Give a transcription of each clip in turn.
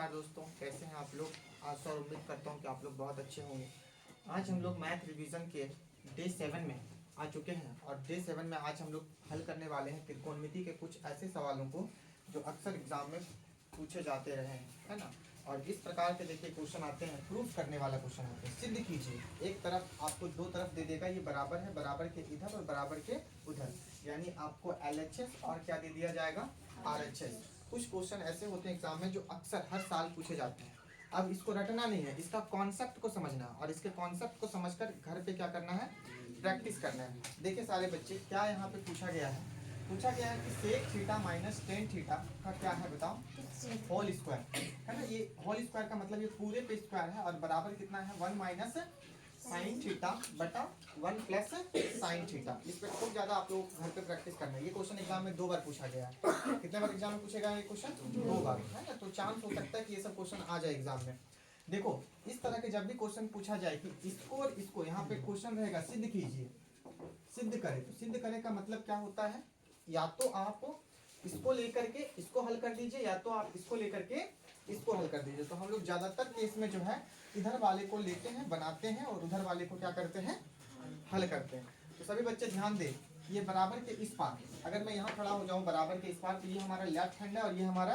नमस्कार दोस्तों, कैसे हैं आप लोग। आज और उम्मीद करता हूं कि आप लोग बहुत अच्छे होंगे। आज हम लोग मैथ रिवीजन के डे 7 में आ चुके हैं और डे 7 में आज हम लोग हल करने वाले हैं त्रिकोणमिति के कुछ ऐसे सवालों को जो अक्सर एग्जाम में पूछे जाते रहे हैं, है ना। और इस प्रकार के देखिए क्वेश्चन आते हैं, प्रूफ करने वाला क्वेश्चन आते हैं। सिद्ध कीजिए, एक तरफ आपको दो तरफ दे देगा, ये बराबर है, बराबर के इधर और बराबर के उधर, यानी आपको LHS और क्या दे दिया जाएगा, RHS। कुछ क्वेश्चन ऐसे होते हैं एग्जाम में जो अक्सर हर साल पूछे जाते हैं। अब इसको रटना नहीं है, इसका कॉन्सेप्ट को समझना है और इसके कॉन्सेप्ट को समझकर घर पे क्या करना है, प्रैक्टिस करना है। देखिए सारे बच्चे, क्या यहाँ पे पूछा गया है, पूछा गया है कि sec theta minus tan theta का क्या है बताओ, होल स्क्वायर, है ना। ये होल स्क्वायर का मतलब ये पूरे पे स्क्वायर है और बराबर कितना है, 1 माइनस साइन थीटा बटा 1 प्लस साइन थीटा। इस पर खूब ज्यादा आप लोग घर पे प्रैक्टिस करना है। ये क्वेश्चन एग्जाम में 2 बार पूछा गया है। कितने बार एग्जाम में पूछेगा ये क्वेश्चन, 2 बार, है ना। तो चांस हो सकता है कि ये सब क्वेश्चन आ जाए एग्जाम में। देखो इस तरह के जब भी क्वेश्चन पूछा जाए कि इसको और इसको, यहाँ पे क्वेश्चन रहेगा सिद्ध कीजिए, सिद्ध करें। तो सिद्ध करें का मतलब क्या होता है, या तो आप इसको लेकर के इसको हल कर दीजिए या तो आप इसको लेकर के इसको हल कर दीजिए। तो हम लोग ज्यादातर केस में जो है इधर वाले को लेते हैं, बनाते हैं और उधर वाले को क्या करते हैं, हल करते हैं। तो सभी बच्चे ध्यान दें, ये बराबर के इस पार, अगर मैं यहाँ खड़ा हो जाऊँ बराबर के इस पार, तो ये हमारा लेफ्ट हैंड है और ये हमारा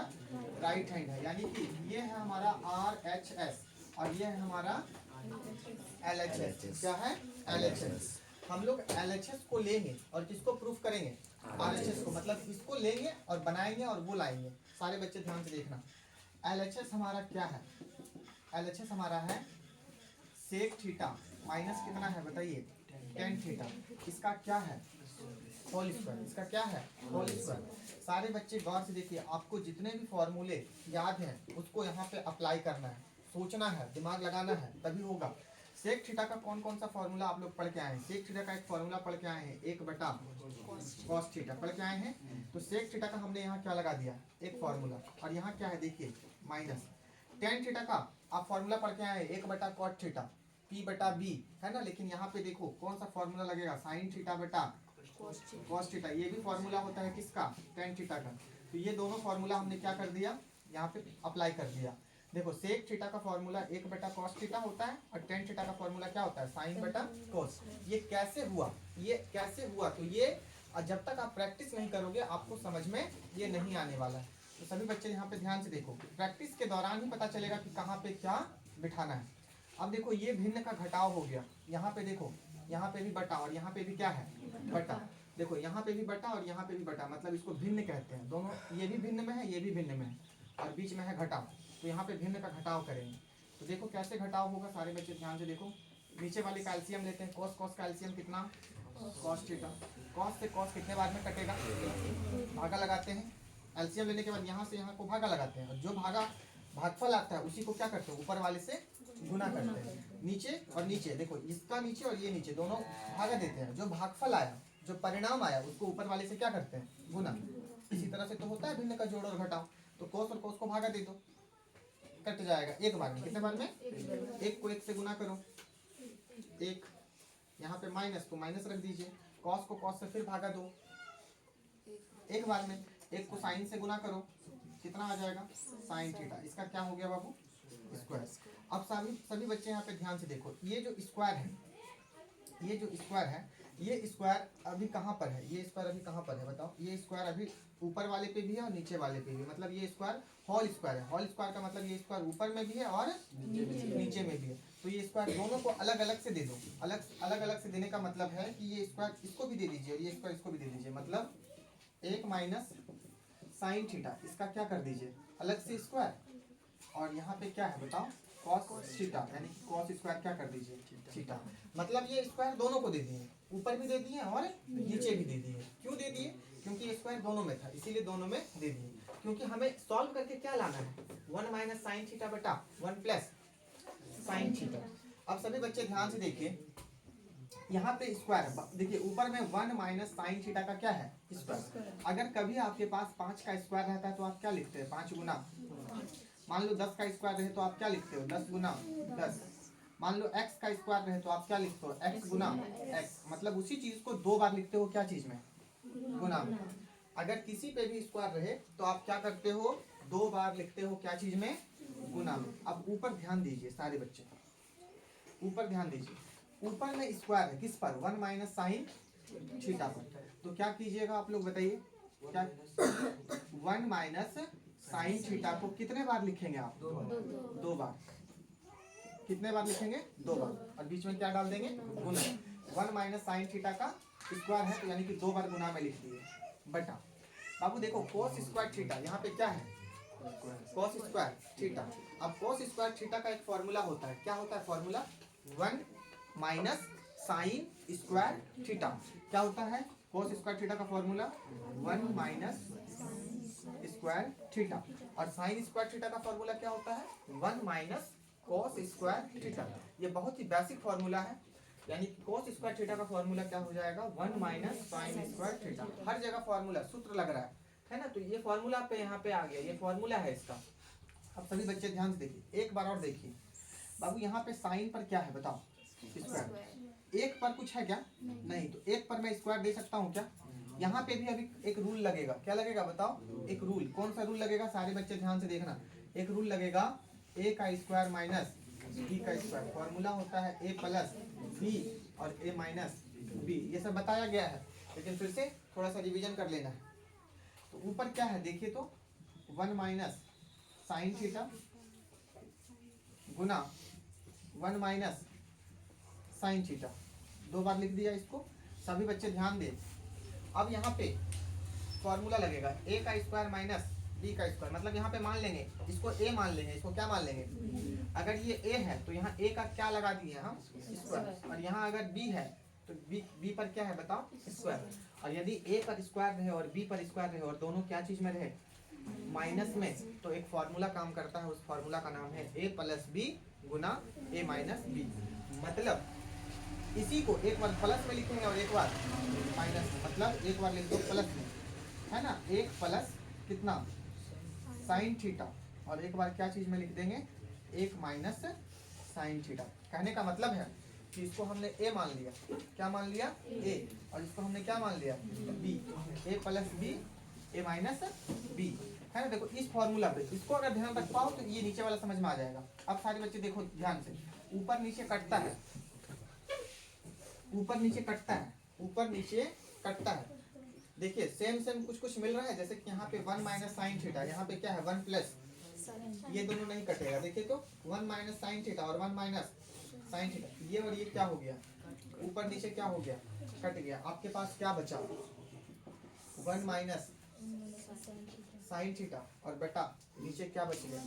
राइट हैंड है, यानी कि ये है हमारा RHS और ये है हमारा LHS। क्या है, LHS। हम लोग LHS को लेंगे और किसको प्रूफ करेंगे, RHS को। मतलब इसको लेंगे और बनाएंगे और वो लाएंगे। सारे बच्चे ध्यान से देखना, LHS हमारा क्या है, LHS हमारा है सेक थीटा माइनस कितना है बताइए, टेन थीटा। इसका क्या है, होल स्क्वायर। इसका क्या है, होल स्क्वायर। सारे बच्चे गौर से देखिए, आपको जितने भी फॉर्मूले याद हैं उसको यहाँ पे अप्लाई करना है, सोचना है, दिमाग लगाना है, तभी होगा। सेक थीटा का कौन कौन सा फॉर्मूला आप लोग पढ़ के आए हैं। सेक थीटा का एक फॉर्मूला पढ़ के आए हैं, 1 बटा कॉस थीटा पढ़ के आए हैं। तो सेक थीटा का हमने यहाँ क्या लगा दिया, एक फॉर्मूला, और यहाँ क्या है देखिए माइनस। टेन थीटा का आप फॉर्मूला पढ़ के आए हैं, 1 बटा कॉट थीटा P/B, है ना। लेकिन यहाँ पे देखो कौन सा फॉर्मूला लगेगा, साइन थीटा बटा कॉस थीटा। ये भी फॉर्मूला होता है किसका, टेन थीटा का। तो ये दोनों फॉर्मूला हमने क्या कर दिया, यहाँ पे अप्लाई कर दिया। देखो सेक थीटा का फॉर्मूला 1/cos थीटा होता है और टेन थीटा का फॉर्मूला क्या होता है, sin/cos। ये कैसे हुआ, ये कैसे हुआ, तो ये जब तक आप प्रैक्टिस नहीं करोगे आपको समझ में ये नहीं आने वाला है। तो सभी बच्चे यहाँ पे ध्यान से देखो, प्रैक्टिस के दौरान ही पता चलेगा कि कहाँ पे क्या बिठाना है। अब देखो ये भिन्न का घटाव हो गया, यहाँ पे देखो, यहाँ पे भी बटा और यहाँ पे भी क्या है, बटा। देखो यहाँ पे भी बटा और यहाँ पे भी बटा, मतलब इसको भिन्न कहते हैं। दोनों, ये भी भिन्न में है, ये भी भिन्न में है और बीच में है घटाव। तो यहाँ पे भिन्न का घटाव करेंगे। तो देखो कैसे घटाव होगा, सारे बच्चे ध्यान से देखो। नीचे वाले का एलसीएम लेते हैं, कॉस कॉस का एलसीएम कितना, कॉस थीटा। कॉस से कॉस कितने बार में कटेगा, भागा लगाते हैं। एलसीएम लेने के बाद यहाँ से यहाँ को भागा लगाते हैं और जो भागफल आता है उसी को क्या करते हैं, ऊपर वाले से गुना करते हैं। नीचे और नीचे देखो, इसका नीचे और ये नीचे दोनों भागा देते हैं। जो भागफल आया, जो परिणाम आया, उसको ऊपर वाले से क्या करते हैं, गुना। इसी तरह से तो होता है भिन्न का जोड़ और घटाव। तो कोस और कोस को भागा दे दो, कट जाएगा एक बार में। कितने बार में, एक को एक से गुना करो, एक। यहाँ पे माइनस को माइनस रख दीजिए, कॉस को कॉस से फिर भागा दो एक बार में। एक को साइन से गुना करो, कितना आ जाएगा, साइन थीटा। इसका क्या हो गया बाबू, स्क्वायर। अब सभी बच्चे यहाँ पे ध्यान से देखो, ये जो स्क्वायर है, ये जो स्क्वायर है, ये स्क्वायर अभी कहाँ पर है, ये स्क्वायर अभी कहाँ पर है बताओ। ये स्क्वायर अभी ऊपर वाले पे भी है और नीचे वाले पे भी, मतलब ये स्क्वायर होल स्क्वायर है। होल स्क्वायर का मतलब ये स्क्वायर ऊपर में भी है और नीचे में भी है। तो ये स्क्वायर दोनों को अलग अलग से दे दो। अलग अलग से देने का मतलब है कि ये स्क्वायर इसको भी दे दीजिए और ये स्क्वायर इसको भी दे दीजिए, मतलब 1 माइनस साइन थीटा। इसका क्या कर दीजिए, अलग से स्क्वायर। और यहाँ पे क्या है बताओ, कॉस थीटा, यानी कॉस स्क्वायर क्या कर दीजिए, थीटा। मतलब ये स्क्वायर दोनों को दे दिए, ऊपर भी दे दिए और नीचे भी दे दिए। क्यों दे दिए, क्योंकि ये स्क्वायर दोनों में था, इसीलिए दोनों में दे दिए। क्योंकि हमें सॉल्व करके क्या लाना है, 1 माइनस साइन थीटा बटा 1 प्लस साइन थीटा। अब सभी बच्चे ध्यान से देखिए, यहाँ पे स्क्वायर देखिए, ऊपर में 1 माइनस साइन थीटा का क्या है, स्क्वायर। अगर कभी आपके पास 5 का स्क्वायर रहता है तो आप क्या लिखते हैं, 5 गुना। मान लो 10 का स्क्वायर रहे तो आप क्या लिखते हो, 10 गुना 10। मान लो x का स्क्वायर रहे तो आप क्या लिखते हो, x गुना x। मतलब उसी चीज को 2 बार लिखते हो, क्या चीज में, गुना में। अगर किसी पे भी स्क्वायर रहे तो आप क्या करते हो, 2 बार लिखते हो, क्या चीज में, गुना में। अब ऊपर ध्यान दीजिए सारे बच्चे, ऊपर ध्यान दीजिए, ऊपर में स्क्वायर है किस पर, 1 माइनस साइन थीटा पर। तो क्या कीजिएगा आप लोग बताइए, क्या 1 माइनस साइन थीटा को कितने बार लिखेंगे आप, दो बार। कितने बार लिखेंगे, 2 बार, और बीच में क्या डाल देंगे, गुना। 1 माइनस साइन थीटा का स्क्वायर है तो यानी कि 2 बार गुना में लिख दिए, बटा। बाबू देखो कोस स्क्वायर थीटा, यहाँ पे क्या है, कोस स्क्वायर थीटा। अब कोस स्क्वायर थीटा का एक फॉर्मूला होता है, क्या होता है formula, 1 minus sine square theta. क्या होता है कोस स्क्वायर थीटा का फॉर्मूला, 1 माइनस स्क्वायर थीटा। और साइन स्क्वायर थीटा का फॉर्मूला क्या होता है, 1 माइनस कोस स्क्वायर थीटा। ये बहुत ही बेसिक फॉर्मूला है, यानी कोस स्क्वायर थीटा का फॉर्मूला क्या हो जाएगा, 1 माइनस साइन स्क्वायर थीटा। हर जगह फॉर्मूला सूत्र लग रहा है ना, तो ये फॉर्मूला पे यहाँ पे आ गया, ये फॉर्मूला है इसका। अब सभी बच्चे ध्यान से देखिए, एक बार और देखिए बाबू, यहाँ पे साइन पर क्या है बताओ, स्क्वायर। एक पर कुछ है क्या, नहीं, तो एक पर मैं स्क्वायर दे सकता हूँ क्या। यहाँ पे भी अभी एक रूल लगेगा, क्या लगेगा बताओ, एक रूल। कौन सा रूल लगेगा, सारे बच्चे ध्यान से देखना। एक रूल लगेगा ए का स्क्वायर माइनस बी का स्क्वायर। फॉर्मूला होता है ए प्लस बी और ए माइनस बी। ये सब बताया गया है, लेकिन फिर से थोड़ा सा रिवीजन कर लेना है। तो ऊपर क्या है देखिए, तो 1 माइनस साइन थीटा गुना 1 माइनस साइन थीटा। 2 बार लिख दिया इसको, सभी बच्चे ध्यान दें। अब यहाँ पे फॉर्मूला लगेगा ए का स्क्वायर माइनस बी का स्क्वायर, मतलब यहाँ पे मान लेंगे इसको ए मान लेंगे, इसको क्या मान लेंगे, अगर ये ए है तो यहाँ ए का क्या लगा दिए हम, स्क्वायर। और यहाँ अगर बी है तो बी पर क्या है बताओ, स्क्वायर। और यदि ए पर स्क्वायर रहे और बी पर स्क्वायर रहे और दोनों क्या चीज में रहे, माइनस में, तो एक फॉर्मूला काम करता है, उस फॉर्मूला का नाम है ए प्लस बी गुना ए माइनस बी। मतलब इसी को एक बार प्लस में लिखेंगे और एक बार माइनस में, मतलब एक बार लिख दो प्लस में, है ना, एक प्लस कितना साइन थीटा, और एक बार क्या चीज में लिख देंगे, एक माइनस साइन थीटा। कहने का मतलब है कि इसको हमने ए मान लिया, क्या मान लिया, ए, और इसको हमने क्या मान लिया, बी। ए प्लस बी ए माइनस बी, है ना। देखो इस फॉर्मूला पे इसको अगर ध्यान रख पाओ तो ये नीचे वाला समझ में आ जाएगा। अब सारे बच्चे देखो ध्यान से, ऊपर नीचे कटता है, ऊपर नीचे कटता है, ऊपर नीचे कटता है। देखिए सेम सेम कुछ कुछ मिल रहा है, जैसे कि यहाँ पे 1 माइनस साइन थीटा, यहाँ पे क्या है 1 प्लस, ये दोनों नहीं कटेगा। देखिए तो 1 माइनस साइन थीटा और 1 माइनस साइन थीटा, ये और ये क्या हो गया, ऊपर नीचे क्या हो गया, कट गया। आपके पास क्या बचा, 1 माइनस साइन थीटा और बेटा नीचे क्या बच गया,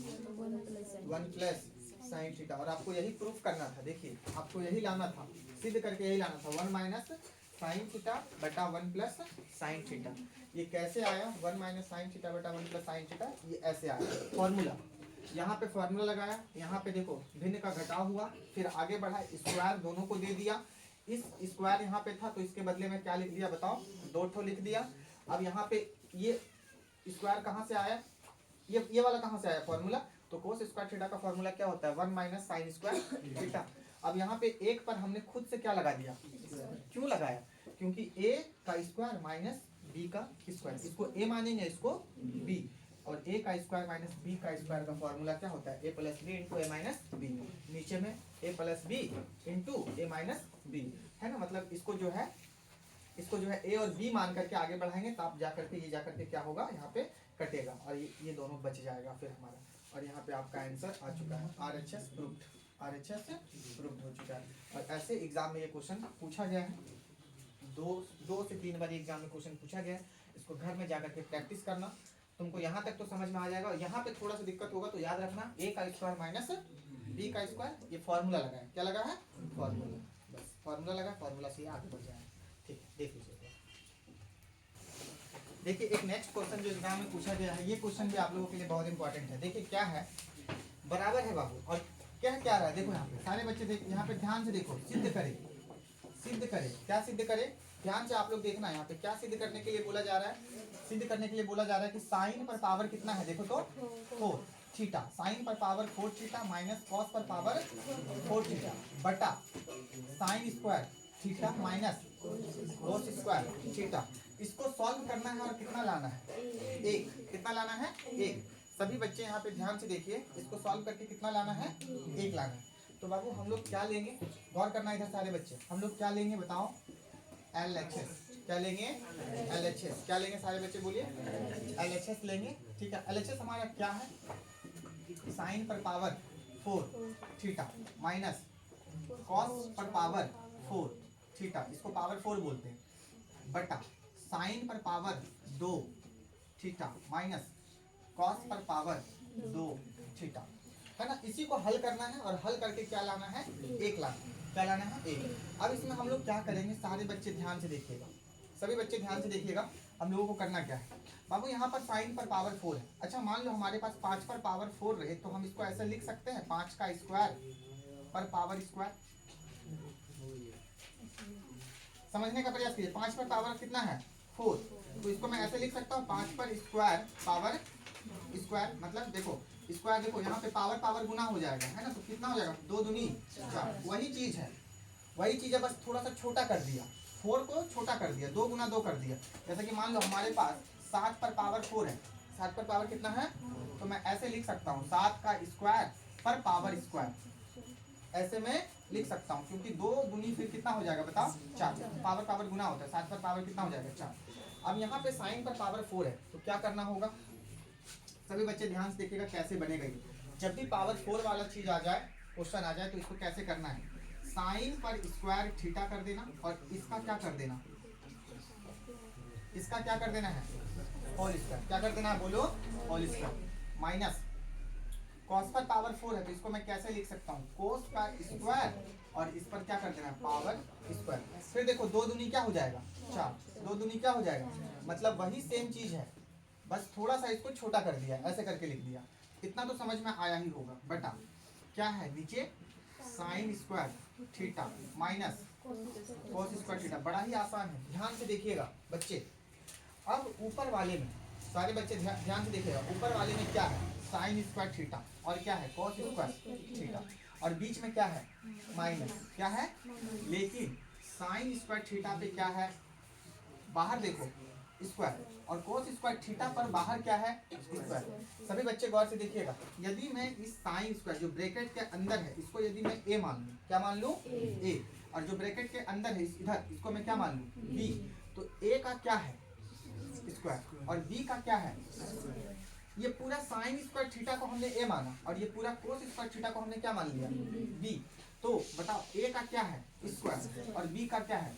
1 प्लस साइन थीटा। और आपको यही प्रूफ करना था, देखिए आपको यही लाना था, सिद्ध करके यही लाना था, 1 माइनस साइन थीटा बटा 1 प्लस साइन थीटा। ये कैसे आया, 1 माइनस साइन थीटा बटा 1 प्लस साइन थीटा, ये ऐसे आया फॉर्मूला। यहाँ पे फॉर्मूला लगाया, यहाँ पे देखो भिन्न का घटाव हुआ, फिर आगे बढ़ा, स्क्वायर दोनों को दे दिया। इस स्क्वायर यहाँ पे था तो इसके बदले में क्या लिख दिया बताओ, 2 ठो लिख दिया। अब यहाँ पे ये स्क्वायर कहाँ से आया, ये वाला कहाँ से आया फॉर्मूला, तो कोस स्क्वायर थीटा का फॉर्मूला क्या होता है, 1 माइनस साइन स्क्वायर थीटा। अब यहाँ पे एक पर हमने खुद से क्या लगा दिया, क्यों लगाया, क्योंकि a का स्क्वायर माइनस b का स्क्वायर, इसको a मानेंगे इसको b, और a का स्क्वायर माइनस b का स्क्वायर का फॉर्मूला क्या होता है, a plus b into a minus b. नीचे में a plus b into a minus b, है ना। मतलब इसको जो है a और b मान करके आगे बढ़ाएंगे तो आप जाकर के ये जाकर के क्या होगा, यहाँ पे कटेगा और ये दोनों बच जाएगा फिर हमारा। और यहाँ पे आपका आंसर आ चुका है, RHS प्रूव्ड, RHS प्रूव्ड हो चुका है। और ऐसे एग्जाम में ये क्वेश्चन पूछा गया है, दो से 3 बार एग्जाम में क्वेश्चन पूछा गया है। इसको घर में जाकर के प्रैक्टिस करना, तुमको यहाँ तक तो समझ में आ जाएगा। और यहाँ पे थोड़ा सा दिक्कत होगा तो याद रखना, a का स्क्वायर माइनस b का स्क्वायर, ये फॉर्मूला लगा है, क्या लगा है, फॉर्मूला, बस फॉर्मूला लगा, फॉर्मूला से आगे बढ़ जाए। ठीक है, देख लीजिए। देखिए एक नेक्स्ट क्वेश्चन जो एग्जाम में पूछा गया है, ये क्वेश्चन भी आप लोगों के लिए बहुत इंपॉर्टेंट है। देखिए क्या है, बराबर है बाबू, और क्या रहा है, देखो यहाँ पे सारे बच्चे देखो, यहाँ पे ध्यान से देखो, सिद्ध करे, क्या सिद्ध करे, ध्यान से आप लोग देखना। यहाँ पे क्या सिद्ध करने के लिए बोला जा रहा है, सिद्ध करने के लिए बोला जा रहा है कि साइन पर पावर कितना है, देखो तो 4 थीटा, साइन पर पावर 4 थीटा माइनस कॉस पर पावर 4 थीटा बटा sine square theta minus cos square theta. इसको सॉल्व करना है और कितना लाना है, 1, कितना लाना है, 1। सभी बच्चे यहाँ पे ध्यान से देखिए, इसको सॉल्व करके कितना लाना है, 1 लाना है। तो बाबू हम लोग क्या लेंगे, गौर करना इधर सारे बच्चे, हम लोग क्या लेंगे बताओ, LHS। क्या लेंगे, LHS। क्या लेंगे सारे बच्चे बोलिए, LHS लेंगे। ठीक है, LHS हमारा क्या है, साइन पर पावर 4 थीटा माइनस कॉस पर पावर 4 थीटा, इसको पावर 4 बोलते हैं, बटा साइन पर पावर 2 थीटा माइनस कॉस पर पावर 2 थीटा, है ना। इसी को हल करना है और हल करके क्या लाना है, 1 लाना है। क्या लाना है, 1। अब इसमें हम लोग क्या करेंगे, सारे बच्चे ध्यान से देखिएगा, सभी बच्चे ध्यान से देखिएगा, हम लोगों को करना क्या है। बाबू यहाँ पर साइन पर पावर 4 है। अच्छा मान लो हमारे पास 5 पर पावर 4 रहे तो हम इसको ऐसे लिख सकते हैं, 5 का स्क्वायर पर पावर स्क्वायर। समझने का प्रयास कीजिए, 5 पर पावर कितना है, 4, तो इसको मैं ऐसे लिख सकता हूँ 5 पर स्क्वायर पावर स्क्वायर, मतलब देखो स्क्वायर, देखो यहाँ पे पावर पावर गुना हो जाएगा, है ना, तो कितना हो जाएगा, 2 दूनी 4। वही चीज है, बस थोड़ा सा छोटा कर दिया, 4 को छोटा कर दिया, 2 गुना 2 कर दिया। जैसे कि मान लो हमारे पास 7 पर पावर 4 है, 7 पर पावर कितना है, तो मैं ऐसे लिख सकता हूँ 7 का स्क्वायर पर पावर स्क्वायर, ऐसे में लिख सकता हूँ, क्योंकि 2 दूनी फिर कितना हो जाएगा बताओ, 4। पावर पावर गुना होता है, 7 पर पावर कितना हो जाएगा, 4। अब यहाँ पे साइन पर पावर 4 है, तो क्या करना होगा, सभी बच्चे ध्यान से देखिएगा कैसे बनेगा ये। जब भी पावर 4 वाला चीज आ जाए, क्वेश्चन आ जाए, तो इसको कैसे करना है, साइन पर स्क्वायर थीटा कर देना और इसका क्या कर देना, इसका क्या कर देना है, होल स्क्वायर। क्या कर देना है बोलो, होल स्क्वायर माइनस कॉस पर पावर 4 है, तो इसको मैं कैसे लिख सकता हूँ, कोस का स्क्वायर और इस पर क्या कर देना है, पावर स्क्वायर। फिर देखो 2 दूनी क्या हो जाएगा, 4, 2 दूनी क्या हो जाएगा, मतलब वही सेम चीज है, बस थोड़ा सा इसको छोटा कर दिया, ऐसे करके लिख दिया। इतना तो समझ में आया ही होगा। बटा क्या है नीचे, sine square theta minus cos square theta, बड़ा ही आसान है, ध्यान से देखिएगा बच्चे। अब ऊपर वाले में सारे बच्चे ध्यान से देखिएगा, ऊपर वाले में क्या है, साइन स्क्वायर थीटा और क्या है, कोस स्क्वायर थीटा, और बीच में क्या है, माइनस, क्या है, लेकिन साइन स्क्वायर थीटा पे क्या है, बाहर देखो स्क्वायर, और कोस स्क्वायर थीटा पर बाहर क्या है, स्क्वायर। सभी बच्चे गौर से देखिएगा, यदि मैं इस साइन स्क्वायर जो ब्रैकेट के अंदर है, इसको यदि मैं ए मान लूं, क्या मान लूं, ए, और जो ब्रैकेट के अंदर है इधर, इसको मैं क्या मान लूं, बी, तो ए का क्या है, स्क्वायर, और बी का क्या है, ये पूरा साइन स्क्वायर थीटा को हमने ए माना और ये पूरा कोस स्क्वायर थीटा को हमने क्या मान लिया, बी। तो बताओ ए का क्या है, स्क्वायर, और बी का क्या है,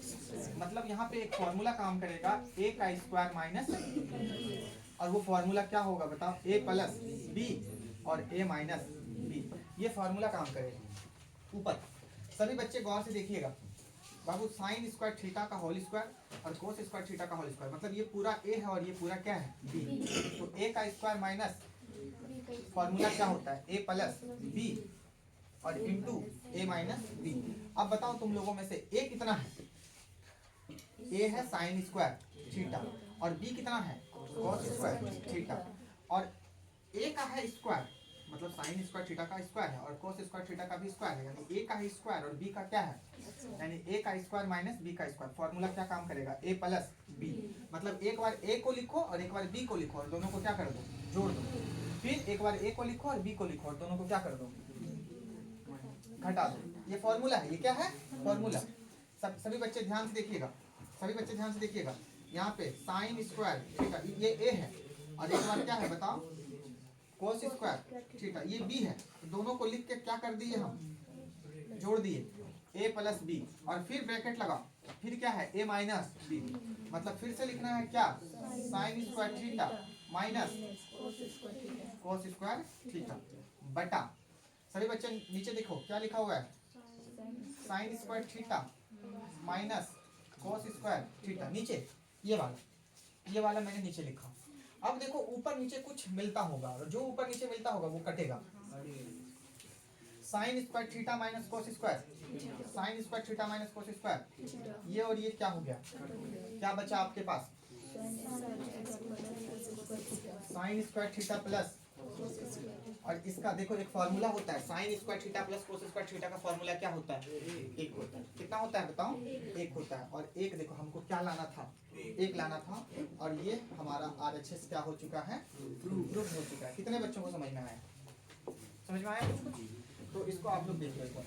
मतलब यहाँ पे एक फॉर्मूला काम करेगा, ए का स्क्वायर माइनस, और वो फॉर्मूला क्या होगा बताओ, ए प्लस बी और ए माइनस बी, ये फॉर्मूला काम करेगा ऊपर। सभी बच्चे गौर से देखिएगा बाबू, साइन स्क्वायर थीटा का होल स्क्वायर और कोस स्क्वायर थीटा का होल स्क्वायर, मतलब ये पूरा ए है और ये पूरा क्या है, बी। तो ए का स्क्वायर माइनस फॉर्मूला क्या होता है, ए प्लस बी और इंटू ए माइनस बी। अब बताओ तुम लोगों में से ए कितना है, ए है साइन स्क्वायर थीटा और बी कितना है, कोस स्क्वायर थीटा, और ए का है स्क्वायर, मतलब साइन स्क्वायर थीटा का स्क्वायर है और कोस स्क्वायर थीटा का भी स्क्वायर है, यानी ए का है स्क्वायर और बी का क्या है, यानी ए का स्क्वायर माइनस बी का स्क्वायर। फॉर्मूला क्या काम करेगा, ए प्लस बी, मतलब एक बार ए को लिखो और एक बार बी को लिखो और दोनों को क्या कर दो, जोड़ दो, फिर एक बार ए को लिखो और बी को लिखो और दोनों को क्या कर दो, घटा दो। ये फॉर्मूला है, ये क्या है, फॉर्मूला। सभी बच्चे ध्यान से देखिएगा, सभी बच्चे ध्यान से देखिएगा, यहाँ पे साइन स्क्वायर थीटा ये ए है और एक बार क्या है बताओ, कोस स्क्वायर थीटा ये बी है, दोनों को लिख के क्या कर दिए हम, जोड़ दिए, ए प्लस बी, और फिर ब्रैकेट लगाओ, फिर क्या है, ए माइनस बी, मतलब फिर से लिखना है क्या, sine square theta minus cos square theta, बटा सभी बच्चे नीचे देखो क्या लिखा हुआ है, sine square theta minus cos square theta, नीचे ये वाला मैंने नीचे लिखा। अब देखो ऊपर नीचे कुछ मिलता होगा, और जो ऊपर नीचे मिलता होगा वो कटेगा, sine square theta minus cos square, sine square theta minus cos square, ये और ये क्या हो गया, क्या बचा आपके पास, साइन स्क्वायर थीटा प्लस और इसका देखो एक फॉर्मूला होता है sine square theta plus cos square theta का फॉर्मूला क्या होता है? एक होता है। कितना होता है बताओ? एक होता है। और एक देखो हमको क्या लाना था? एक लाना था। और ये हमारा RHS क्या हो चुका है? प्रूफ हो चुका है। कितने बच्चों को समझ में आया? समझ में आया कुछ? तो इसको आप लोग देख लो।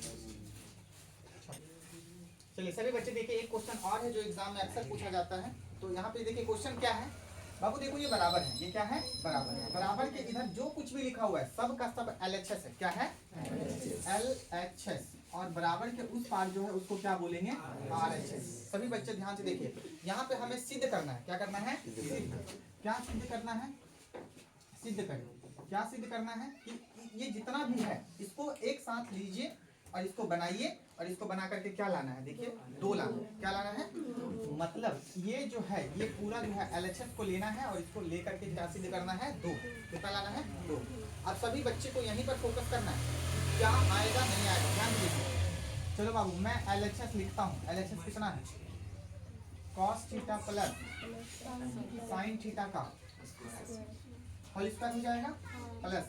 चलिए सभी बच्चे देखिए, एक क्वेश्चन और है जो एग्जाम में अक्सर पूछा जाता है। तो यहाँ पे देखिए क्वेश्चन क्या है बाबू, देखो ये बराबर है। ये क्या है? बराबर है। बराबर के इधर जो कुछ भी लिखा हुआ है सब का सब LHS है। क्या है? LHS। और बराबर के उस पार जो है उसको क्या बोलेंगे? RHS। सभी बच्चे ध्यान से देखिए, यहाँ पे हमें सिद्ध करना है। क्या करना है? सिद्ध। क्या सिद्ध करना है? सिद्ध करें। क्या सिद्ध करना है? कि ये जितना भी है इसको एक साथ लीजिए और इसको बनाइए, और इसको बना करके क्या लाना है? देखिए 2 लाना है। क्या लाना है? मतलब ये जो है ये पूरा जो है LHS को लेना है और इसको लेकर के क्या सिद्ध करना है? 2। कितना लाना है? 2। अब सभी बच्चे को यहीं पर फोकस करना है, क्या आएगा नहीं आएगा ध्यान दीजिए। चलो बाबू मैं LHS लिखता हूँ। LHS कितना है? Cos theta plus sine theta का होल स्क्वायर हो जाएगा प्लस,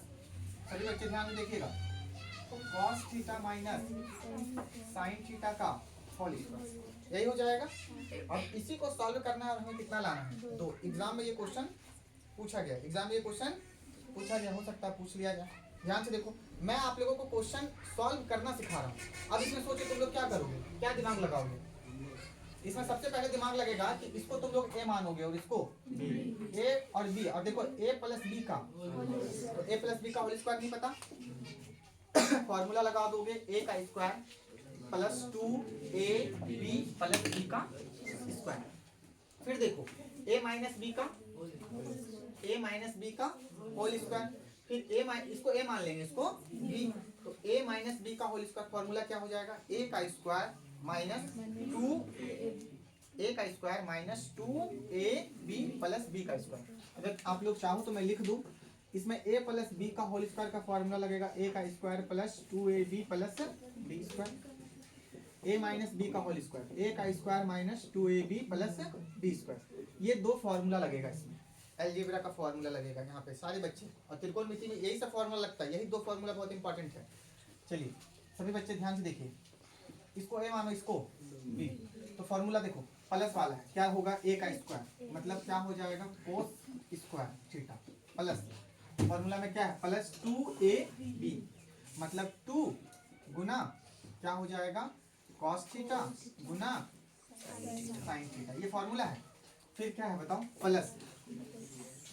सभी बच्चे ध्यान में देखिएगा, cos theta minus sine theta का होल स्क्वायर, यही हो जाएगा। अब इसी को सॉल्व करना है और हमें कितना लाना है? 2। एग्जाम में ये क्वेश्चन पूछा गया, एग्जाम में ये क्वेश्चन पूछा गया, हो सकता है पूछ लिया जाए। ध्यान से देखो, मैं आप लोगों को क्वेश्चन सॉल्व करना सिखा रहा हूँ। अब इसमें सोचो तुम लोग क्या करोगे, क्या दिमाग लगाओगे? इसमें सबसे पहले दिमाग लगेगा कि इसको तुम लोग A मानोगे और इसको A और B। और देखो A प्लस B का, तो A प्लस B का होल स्क्वायर नहीं पता, फॉर्मूला लगा दोगे A का square plus 2AB plus B का स्क्वायर। फिर देखो A माइनस B का होल स्क्वायर, फिर इसको A मान लेंगे, इसको B, तो A माइनस B का होल स्क्वायर। फॉर्मूला क्या हो जाएगा? A का स्क्वायर माइनस 2A का square minus 2AB plus B का स्क्वायर। अगर आप लोग चाहो तो मैं लिख दूं, इसमें A प्लस B का होल स्क्वायर का फॉर्मूला लगेगा A का square plus 2AB plus B square. A minus B का होल स्क्वायर, A का square minus 2AB plus B square. ये 2 फॉर्मूला लगेगा इसमें, अलजेब्रा का फॉर्मूला लगेगा यहाँ पे सारे बच्चे। और त्रिकोणमिति में यही सब फॉर्मूला लगता है, यही 2 फॉर्मूला बहुत इंपॉर्टेंट है। चलिए सभी बच्चे ध्यान से देखिए, इसको A मानो, इसको B, तो फॉर्मूला देखो प्लस वाला है, क्या होगा? A का स्क्वायर, मतलब क्या हो जाएगा? Cos square theta plus, formula में क्या है? प्लस 2AB, मतलब 2 गुना क्या हो जाएगा? कॉस थीटा गुना साइन थीटा, ये फॉर्मूला है। फिर क्या है बताओ? प्लस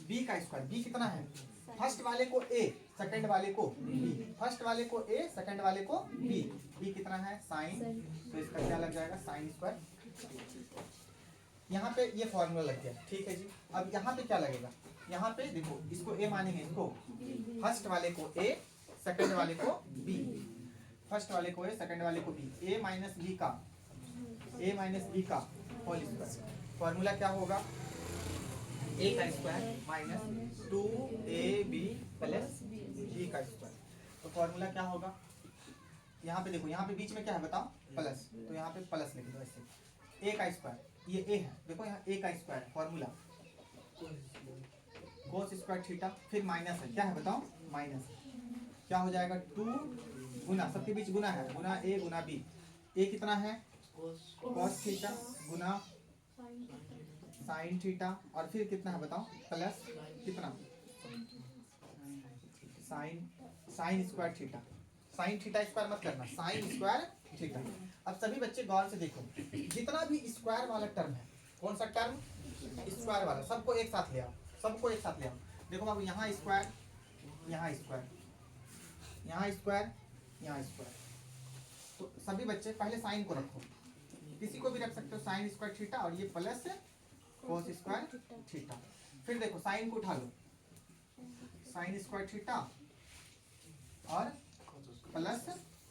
B का स्क्वायर, B कितना है? फर्स्ट वाले को A, सेकंड वाले को B, फर्स्ट वाले को A, सेकंड वाले को B, B कितना है? साइन, तो इसका क्या लग जाएगा? Sine square. यहाँ पे ये फॉर्मूला लग गया, ठीक है जी। अब यहाँ पे क्या लगेगा? यहाँ पे देखो, इसको A मानेंगे, इसको फर्स्ट वाले को A, सेकंड वाले को B, फर्स्ट वाले को A, सेकंड वाले को B, A माइनस B का होल स्क्वायर। फॉर्मूला क्या होगा? A का square minus 2AB plus B का स्क्वायर। तो फॉर्मूला क्या होगा? यहाँ पे देखो, यहाँ पे बीच में क्या है बताओ? प्लस, तो यहाँ पे प्लस लिख दो ऐसे। A का स्क्वायर, ये A है, देखो यहाँ A का square formula cos square theta, फिर माइनस है, क्या है बताओ? माइनस, क्या हो जाएगा? 2 गुना, सबके बीच गुना है, गुना A गुना B। A कितना है? कॉस थीटा गुना साइन थीटा, और फिर कितना है बताओ? प्लस कितना? Sine square theta, sine theta square मत करना, साइन स्क्वायर थीटा। अब सभी बच्चे गौर से देखो, जितना भी स्क्वायर वाला टर्म है, कौन सा टर्म? स्क्वायर वाला, सबको एक साथ ले आओ, सबको एक साथ ले आओ। देखो बाबू, यहाँ स्क्वायर, यहाँ स्क्वायर, यहाँ स्क्वायर, यहाँ स्क्वायर। तो सभी बच्चे पहले साइन को रखो, किसी को भी रख सकते हो, साइन स्क्वायर थीटा, और ये प्लस कोस स्क्वायर थीटा। फिर देखो साइन को उठा लो, साइन स्क्वायर थीटा और प्लस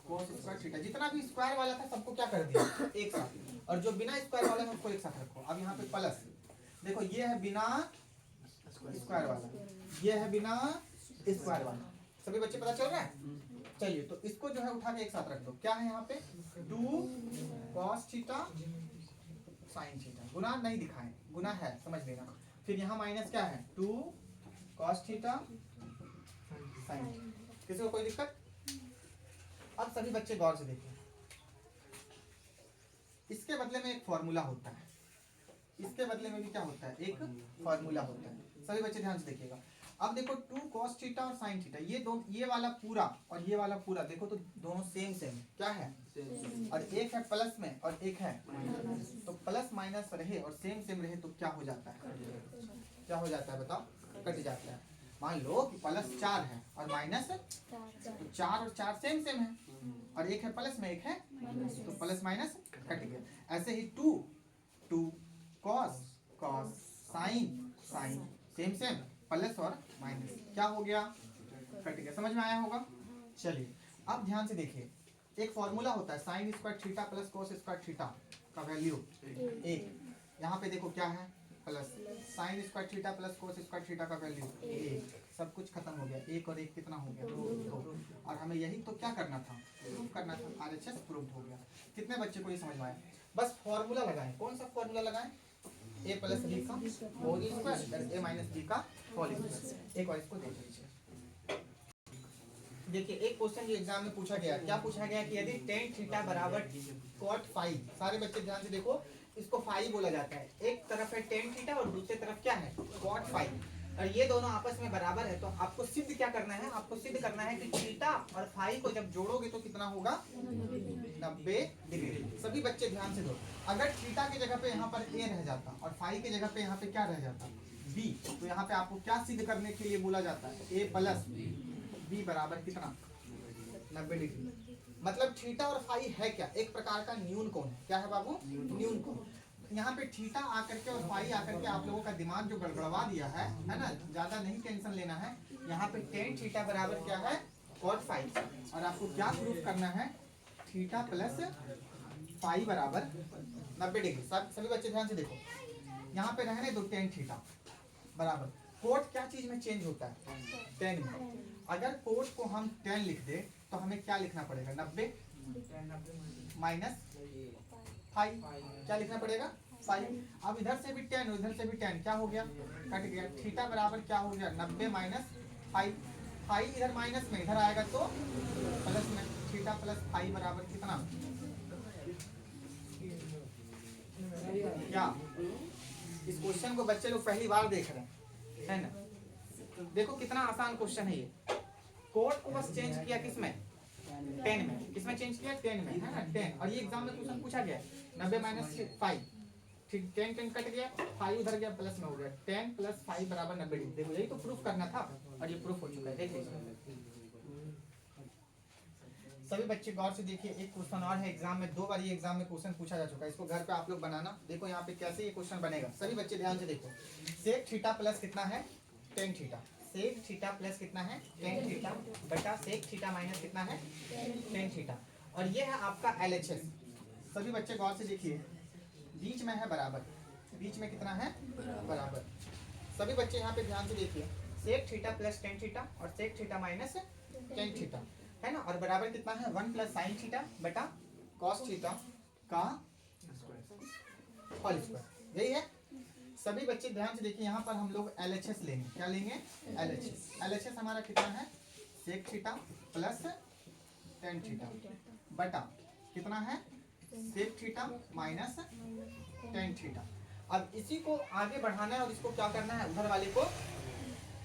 कोस स्क्वायर थीटा। जितना भी स्क्वायर वाला था सबको क्या कर दिया? एक साथ। और जो बिना स्क्वायर वाला है उसको एक साथ रखो। अब यहाँ पे प्लस, देखो ये है बिना स्क्वायर वाला, ये है बिना स्क्वायर वाला। सभी बच्चे पता चल रहा है? चलिए, तो इसको जो है उठा के एक साथ रख दो। क्या है यहाँ पे? 2 कॉस थीटा साइन थीटा, गुना नहीं दिखाएं, गुना है, समझ लेना। फिर यहाँ माइनस क्या है? 2 कॉस थीटा साइन। किसी को कोई दिक्कत? अब सभी बच्चे गौर से देखिए, इसके बदले में एक फॉर्मूला होता है, इसके बदले में भी क्या होता है, एक फॉर्मूला होता है। सभी बच्चे ध्यान से देखिएगा। अब देखो 2 cos थीटा और sin थीटा, ये दोनों, ये वाला पूरा और ये वाला पूरा, देखो तो दोनों सेम सेम क्या है, और एक है प्लस में और एक है, तो प्लस माइनस रहे और सेम सेम रहे तो क्या हो जाता है, क्या हो जाता है बताओ, कट जाता है। मान लो कि प्लस 4 है और माइनस, तो 4 और 4 सेम सेम है, और एक है प्लस में एक है, तो प्लस माइनस कट गया। ऐसे ही 2 cos sin same same, plus और माइनस क्या हो गया, कट गया। समझ में आया होगा? चलिए अब ध्यान से देखिए, एक फॉर्मूला होता है sine square theta plus cos square theta का वैल्यू 1। यहाँ पे देखो क्या है, plus sine square theta plus cos square theta का वैल्यू 1। सब कुछ खत्म हो गया, 1 और 1 कितना हो गया, 2। और हमें यही तो क्या करना था, प्रूव करना था। RHS प्रूव हो गया। कितने बच्चे को ये समझ में आया? बस फॉर्मूला लगाएं। कौन सा फॉर्मूला लगाएं? a प्लस बी का whole square a minus B का होल स्क्वायर। एक बार इसको देख लीजिए। देखिए एक क्वेश्चन जो एग्जाम में पूछा गया, क्या पूछा गया कि यदि tan थीटा बराबर cot फाई, सारे बच्चे ध्यान से देखो, इसको फाई बोला जाता है। एक तरफ है tan थीटा और दूसरी तरफ क्या है, cot फाई, और ये दोनों आपस में बराबर है। तो आपको सिद्ध क्या करना है, आपको सिद्ध करना है कि थीटा और फाई को जब जोड़ोगे तो कितना होगा, 90 डिग्री। सभी बच्चे ध्यान से दो, अगर थीटा की जगह पे यहाँ पर a रह जाता और फाई की जगह पे यहाँ पे क्या रह जाता, b, तो यहाँ पे आपको क्या सिद्ध करने के लिए बोला जाता है, a प्लस b बराबर कितना, 90 डिग्री। मतलब थीटा और फाई है क्या, एक प्रकार का न्यून कोण है। क्या है बाबू, न्यून कोण। यहाँ पे थीटा आकर के और फाई आकर के आप लोगों का दिमाग जो गड़बड़वा दिया है ना, ज्यादा नहीं टेंशन लेना है। यहाँ पे tan थीटा बराबर क्या है, cot फाई, और आपको क्या प्रूफ करना है, थीटा प्लस फाई बराबर 90 डिग्री। सभी बच्चे ध्यान से देखो, यहाँ पे रहने दो tan थीटा बराबर, कोट क्या चीज में चेंज होता है, tan में। अगर कोट को हम tan लिख दे तो हमें क्या लिखना पड़ेगा, 90 माइनस फाई, क्या लिखना पड़ेगा, फाई। अब इधर से भी tan, उधर से भी tan, क्या हो गया, कट गया। थीटा बराबर क्या हो गया, 90 माइनस फाई। फाई इधर माइनस में, इधर आएगा तो प्लस में। थीटा प्लस फाई बराबर कितना, क्या? इस क्वेश्चन को बच्चे लोग पहली बार देख रहे हैं, है ना? तो देखो कितना आसान क्वेश्चन है ये। कोट को बस चेंज किया किसमें, tan में। किसमें चेंज किया, tan में, है ना, tan। और ये एग्जाम में क्वेश्चन पूछा गया 90 माइनस फाइव, ठीक, tan कट गया, फाइव उधर गया, प्लस में हो गया, tan प्लस फाइव बराबर 90 डिग्री। देखो यही तो प्रूफ करना था और ये प्रूफ हो चुका है। देख लीजिए सभी बच्चे गौर से देखिए, एक क्वेश्चन और है एग्जाम में, 2 बार ये एग्जाम में क्वेश्चन पूछा जा चुका है। इसको घर पे आप लोग बनाना। देखो यहाँ पे कैसे ये क्वेश्चन बनेगा, सभी बच्चे ध्यान से देखो। सेक थीटा प्लस कितना है, tan theta. Sec theta plus कितना है, tan थीटा, बटा सेक थीटा माइनस कितना है, tan थीटा। और ये है आपका LHS। सभी बच्चे गौर से देखिए, बीच में है बराबर, बीच में कितना है, बराबर। सभी बच्चे यहाँ पे ध्यान से देखिए, sec theta plus tan theta और sec theta minus tan theta, है ना। और बराबर कितना है, 1 प्लस साइन थीटा बटा कॉस थीटा का होल स्क्वायर, यही है। सभी बच्चे ध्यान से देखिए, यहाँ पर हम लोग LHS लेंगे। क्या लेंगे, LHS हमारा कितना है, sec theta plus tan theta बटा कितना है, sec theta minus tan theta. अब इसी को आगे बढ़ाना है और इसको क्या करना है, उधर वाले को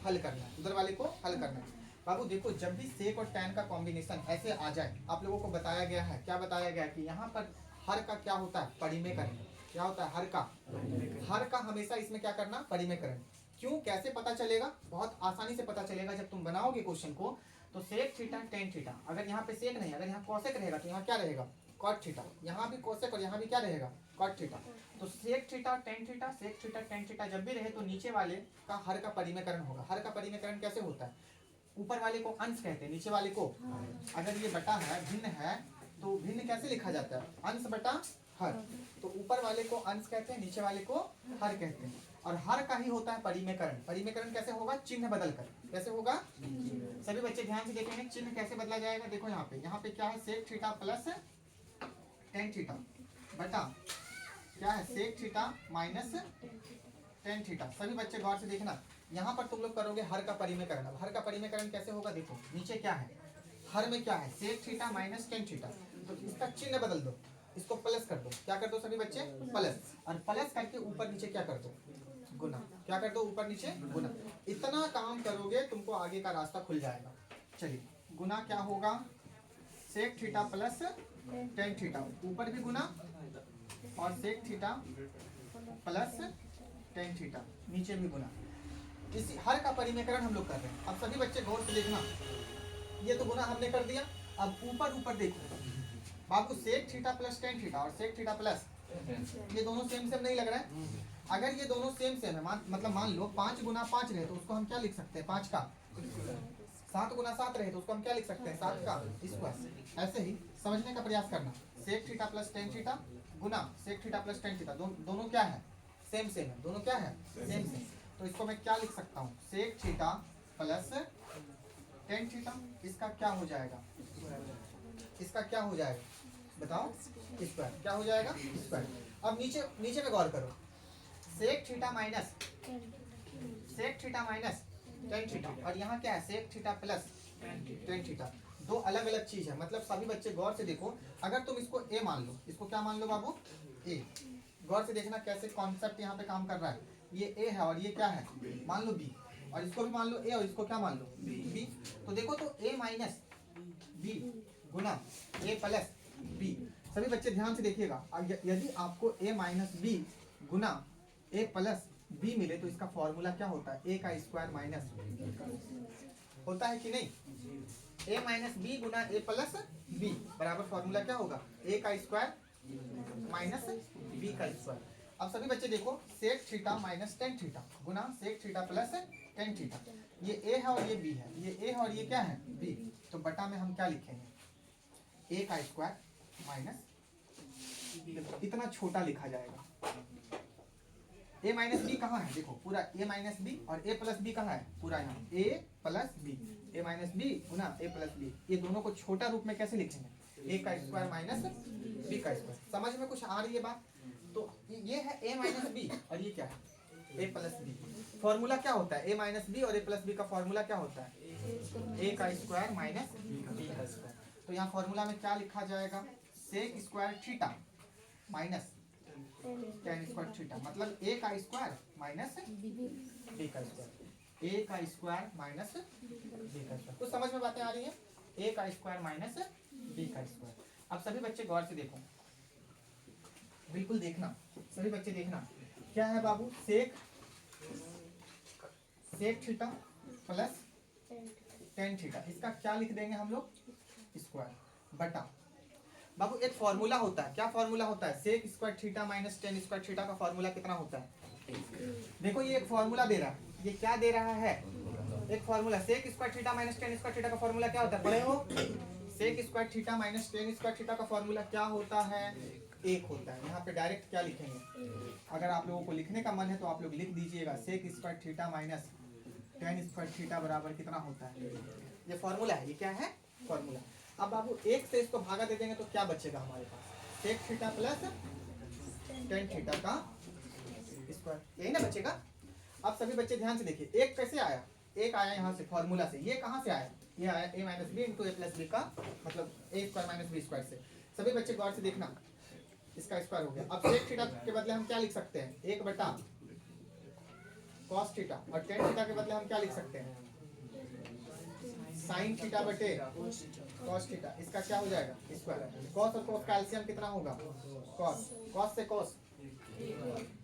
हल करना है, उधर वाले को हल करना है। बाबू देखो, जब भी सेक और tan का कॉम्बिनेशन ऐसे आ जाए, आप लोगों को बताया गया है, क्या बताया गया कि यहाँ पर हर का क्या होता है, परिमेयकरण। क्या होता है, हर का हमेशा इसमें क्या करना, परिमेयकरण। क्यों, कैसे पता चलेगा, बहुत आसानी से पता चलेगा। जब तुम बनाओगे क्वेश्चन को तो सेक थीटा tan थीटा, अगर यहाँ पे सेक नहीं, अगर यहाँ कॉसेक रहेगा तो यहाँ क्या रहेगा, cot थीटा। यहाँ भी कोसेक और यहाँ भी क्या रहेगा, cot थीटा। तो sec theta tan theta, sec theta tan theta जब भी रहे तो नीचे वाले का हर का परिमेयकरण होगा। हर का परिमेयकरण कैसे होता है, ऊपर वाले को अंश कहते हैं, नीचे वाले को, अगर ये बटा है, भिन्न है, तो भिन्न कैसे लिखा जाता है, अंश बटा हर। तो ऊपर वाले को अंश कहते हैं, नीचे वाले को हर कहते हैं। और हर का ही होता है परिमेयकरण। परिमेयकरण कैसे होगा, चिन्ह बदल कर। कैसे होगा, सभी बच्चे ध्यान से देखेंगे, चिन्ह कैसे बदला जाएगा। देखो यहाँ पे क्या है, sec theta plus tan theta बटा क्या है, sec theta minus tan theta. सभी बच्चे गौर से देखना, यहाँ पर तुम लोग करोगे हर का परिमेयकरण। अब हर का परिमेयकरण कैसे होगा देखो, नीचे क्या है, हर में क्या है, sec theta minus tan theta, तो इसका चिन्ह बदल दो, इसको प्लस कर दो। क्या कर दो सभी बच्चे, प्लस, और प्लस करके ऊपर नीचे क्या कर दो, गुना। क्या कर दो, ऊपर नीचे गुना। इतना काम करोगे तुमको आगे का रास्ता खुल जाएगा। चलिए, गुना क्या होगा, sec theta plus tan theta, ऊपर भी गुना और sec theta plus tan theta, नीचे भी गुना। इसी हर का परिमेयकरण हम लोग कर रहे हैं। अब सभी बच्चे गौर से देखना, ये तो गुना हमने कर दिया। अब ऊपर ऊपर देखो बाबू, sec theta plus tan theta और सेक थीटा प्लस, ये दोनों सेम सेम नहीं लग रहा है। अगर ये दोनों सेम सेम है, मतलब मान लो 5 गुना 5 रहे तो उसको हम क्या लिख सकते हैं, 5 का। 7 गुना 7 रहे तो उसको हम क्या लिख सकते हैं, 7 का स्क्वायर। ऐसे ही समझने का प्रयास करना, sec theta plus tan theta गुना sec theta plus tan theta, दोनों क्या है, सेम सेम है, दोनों क्या है, सेम सेम। तो इसको मैं क्या लिख सकता हूँ, sec theta plus tan theta, इसका क्या हो जाएगा, इसका क्या हो जाएगा बताओ, स्क्वायर। क्या हो जाएगा, स्क्वायर। अब नीचे नीचे में गौर करो, sec theta minus tan theta, और यहाँ क्या है, sec theta plus tan theta, दो अलग अलग चीज है। मतलब सभी बच्चे गौर से देखो, अगर तुम इसको ए मान लो, इसको क्या मान लो बाबू, ए। गौर से देखना कैसे कॉन्सेप्ट यहाँ पे काम कर रहा है। ये ए है और ये क्या है, मान लो बी, और इसको भी मान लो ए और इसको क्या मान लो, बी। तो देखो, तो ए माइनस बी गुना ए प्लस बी। सभी बच्चे ध्यान से देखिएगा, यदि आपको ए माइनस बी गुना ए प्लस बी मिले तो इसका फॉर्मूला क्या होता है, ए का स्क्वायर माइनस होता है कि नहीं। ए माइनस बी गुना ए प्लस बी बराबर फॉर्मूला क्या होगा, ए का स्क्वायर माइनस बी का स्क्वायर। अब सभी बच्चे देखो, sec theta minus tan theta गुना sec theta plus tan theta, ये ए है और ये बी है, ये ए है और ये क्या है, बी। तो बटा में हम क्या लिखेंगे, ए का स्क्वायर माइनस, इतना छोटा लिखा जाएगा। ए माइनस बी कहाँ है, देखो पूरा ए माइनस बी, और ए प्लस बी कहाँ है, पूरा यहाँ ए प्लस बी, ए माइनस बी गुना ए प्लस बी। ये दोनों को छोटा रूप में कैसे लिखेंगे, ए का स्क्वायर माइनस बी का स्क्वायर। समझ में कुछ आ रही है बात। तो ये है ए माइनस बी और ये क्या है, ए प्लस बी। फॉर्मूला क्या होता है, ए माइनस बी और ए प्लस बी का फॉर्मूला क्या होता है, ए का स्क्वायर माइनस बी का स्क्वायर। तो यहाँ फॉर्मूला में क्या लिखा जाएगा, sec square theta minus tan square theta, मतलब ए का स्क्वायर माइनस बी का स्क्वायर, ए का स्क्वायर माइनस बी का स्क्वायर। कुछ समझ में बातें आ रही है, ए का स्क्वायर माइनस बी का स्क्वायर। अब सभी बच्चे गौर से देखो, बिल्कुल देखना, सभी बच्चे देखना, क्या है बाबू, sec theta plus tan theta, इसका क्या लिख देंगे हम लोग, स्क्वायर बटा। बाबू एक फॉर्मूला होता है, क्या फॉर्मूला होता है, sec square theta minus tan square theta का फॉर्मूला कितना होता है। देखो ये एक फॉर्मूला दे रहा है, ये क्या दे रहा है, एक formula. Sec square theta minus tan square theta का फॉर्मूला क्या होता है, पढ़े हो, sec square theta minus tan square theta का फॉर्मूला क्या होता है, एक होता है। यहाँ पे डायरेक्ट क्या लिखेंगे, अगर आप लोगों को लिखने का मन है तो आप लोग लिख दीजिएगा, sec square theta minus tan square theta बराबर कितना होता है, ये फॉर्मूला है, ये क्या है, फॉर्मूला। अब बाबू एक से इसको भागा दे देंगे तो क्या बचेगा हमारे पास, sec theta plus tan theta का स्क्वायर, यही ना बचेगा। अब सभी बच्चे ध्यान से देखिए, एक कैसे आया, एक आया यहाँ से फॉर्मूला से, ये कहाँ से आया, ये आया ए माइनस बी इंटू ए प्लस बी का, मतलब ए स्क्वायर माइनस बी स्क्वायर से। सभी बच्चे गौर से देखना, इसका स्क्वायर हो गया। अब सेक थीटा के बदले हम क्या लिख सकते हैं, एक बटा कॉस थीटा, और टेन थीटा के बदले हम क्या लिख सकते हैं, साइन थीटा बटे कॉस थीटा। इसका क्या हो जाएगा, स्क्वायर। कॉस और कॉस का एलसीएम कितना होगा, कॉस, कॉस से कॉस,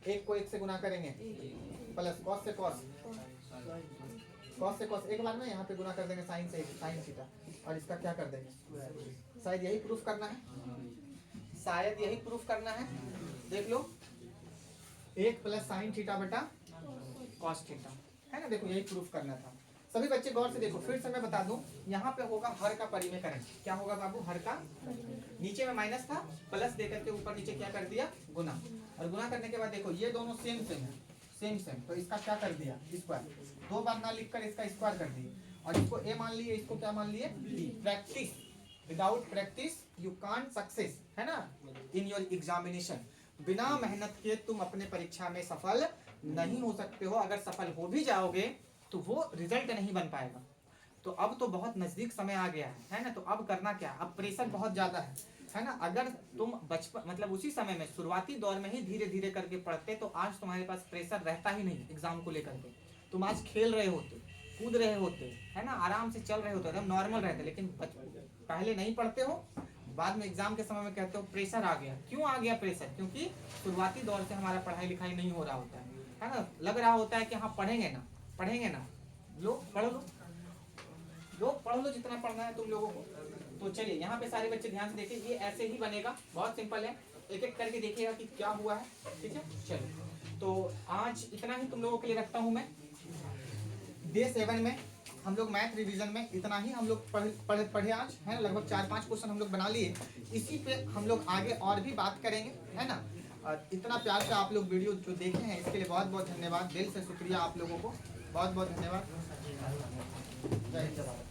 एक को एक से गुना करेंगे, प्लस कॉस से कॉस, कॉस से कॉस एक बार में यहाँ पे गुना कर देंगे साइन से, साइन थीटा, और इसका क्या कर देंगे, शायद यही प्रूफ करना है, शायद यही प्रूफ करना है। देख लो, एक प्लस साइन थीटा बटा कॉस थीटा, है ना, देखो यही प्रूफ करना था। सभी बच्चे गौर से देखो, फिर से मैं बता दूं, यहाँ पे होगा हर का परिमेयकरण। क्या होगा बाबू, हर का, नीचे में माइनस था, प्लस देकर के ऊपर नीचे क्या कर दिया, गुना, और गुना करने के बाद देखो ये दोनों सेम सेम है, सेम सेम, तो इसका क्या कर दिया, स्क्वायर। दो बार ना लिखकर इसका स्क्वायर कर दिए, और इसको ए मान लिए, इसको क्या मान लिए, b. Practice, without practice you can't success, है ना, इन योर एग्जामिनेशन। बिना मेहनत के तुम अपने परीक्षा में सफल नहीं हो सकते हो, अगर सफल हो भी जाओगे तो वो रिजल्ट नहीं बन पाएगा। तो अब तो बहुत नजदीक समय आ गया है ना, तो अब करना क्या, अब प्रेशर बहुत ज्यादा है ना। अगर तुम बचपन मतलब उसी समय में शुरुआती दौर में ही धीरे धीरे करके पढ़ते तो आज तुम्हारे पास प्रेशर रहता ही नहीं एग्जाम को लेकर के। तुम आज खेल रहे होते, कूद रहे होते, है ना, आराम से चल रहे होते, एकदम नॉर्मल रहते। लेकिन पहले नहीं पढ़ते हो, बाद में एग्जाम के समय में कहते हो प्रेशर आ गया। क्यों आ गया प्रेशर? क्योंकि शुरुआती दौर से हमारा पढ़ाई लिखाई नहीं हो रहा होता है ना। लग रहा होता है कि हाँ पढ़ेंगे ना, पढ़ेंगे ना, लो पढ़ लो, पढ़ लो जितना पढ़ना है तुम लोगों को। तो चलिए यहाँ पे सारे बच्चे ध्यान से देखिए, ये ऐसे ही बनेगा, बहुत सिंपल है, एक एक करके देखिएगा कि क्या हुआ है, ठीक है। चलिए तो आज इतना ही तुम लोगों के लिए रखता हूँ मैं। डे 7 में हम लोग मैथ रिवीजन में इतना ही हम लोग पढ़े आज, है ना। लगभग 4-5 क्वेश्चन हम लोग बना लिए, इसी पे हम लोग आगे और भी बात करेंगे, है ना। और इतना प्यार से आप लोग वीडियो जो देखे हैं इसके लिए बहुत बहुत धन्यवाद, दिल से शुक्रिया आप लोगों को, बहुत बहुत धन्यवाद। जय हिंद।